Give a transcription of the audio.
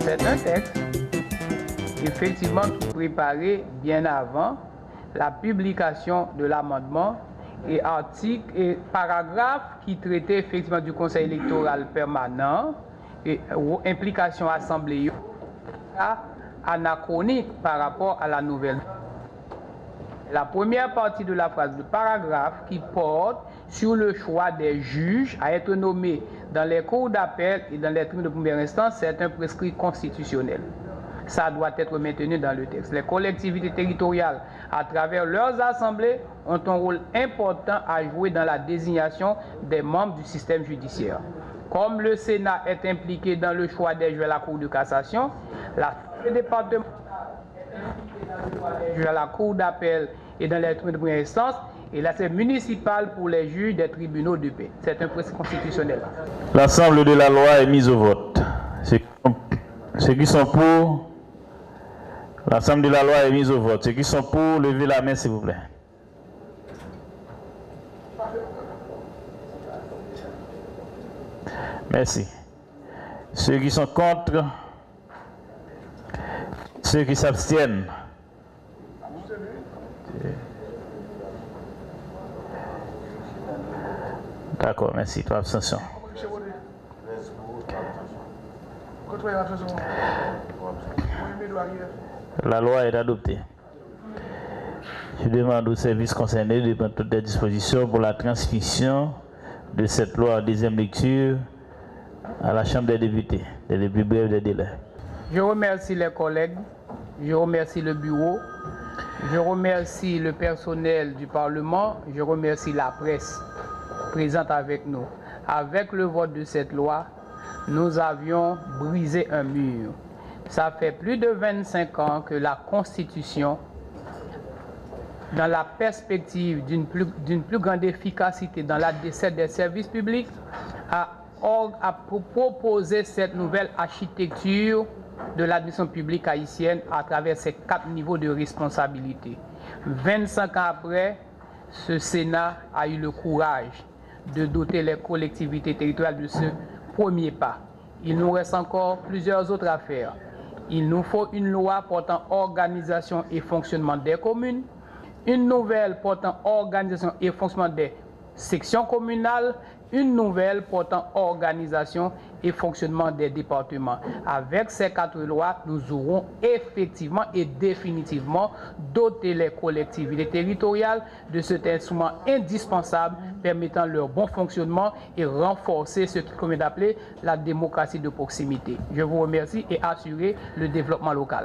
C'est un texte, effectivement, qui préparait bien avant la publication de l'amendement et articles et paragraphes qui traitaient effectivement du Conseil électoral permanent et implication assemblée anachronique par rapport à la nouvelle. La première partie de la phrase, le paragraphe qui porte sur le choix des juges à être nommés dans les cours d'appel et dans les tribunaux de première instance, c'est un prescrit constitutionnel. Ça doit être maintenu dans le texte. Les collectivités territoriales, à travers leurs assemblées, ont un rôle important à jouer dans la désignation des membres du système judiciaire. Comme le Sénat est impliqué dans le choix des juges à la Cour de cassation, le département est impliqué dans le choix des juges à la Cour d'appel et dans les tribunaux de première instance, et là c'est municipal pour les juges des tribunaux de paix. C'est un principe constitutionnel. L'ensemble de la loi est mise au vote. Ceux qui sont pour, l'ensemble de la loi est mise au vote. Ceux qui sont pour, levez la main s'il vous plaît. Merci. Ceux qui sont contre, ceux qui s'abstiennent. D'accord, merci. 3 abstentions. La loi est adoptée. Je demande aux services concernés de prendre toutes les dispositions pour la transmission de cette loi en deuxième lecture à la Chambre des députés, dans les plus brefs des délais. Je remercie les collègues, je remercie le bureau, je remercie le personnel du Parlement, je remercie la presse présente avec nous. Avec le vote de cette loi, nous avions brisé un mur. Ça fait plus de 25 ans que la Constitution, dans la perspective d'une plus grande efficacité dans la desserte des services publics, a proposé cette nouvelle architecture de l'administration publique haïtienne à travers ses 4 niveaux de responsabilité. 25 ans après, ce Sénat a eu le courage de doter les collectivités territoriales de ce premier pas. Il nous reste encore plusieurs autres à faire. Il nous faut une loi portant organisation et fonctionnement des communes, une nouvelle portant organisation et fonctionnement des sections communales, une nouvelle portant organisation et fonctionnement des départements. Avec ces 4 lois, nous aurons effectivement et définitivement doté les collectivités territoriales de cet instrument indispensable permettant leur bon fonctionnement et renforcer ce qu'il convient d'appeler la démocratie de proximité. Je vous remercie et assurer le développement local.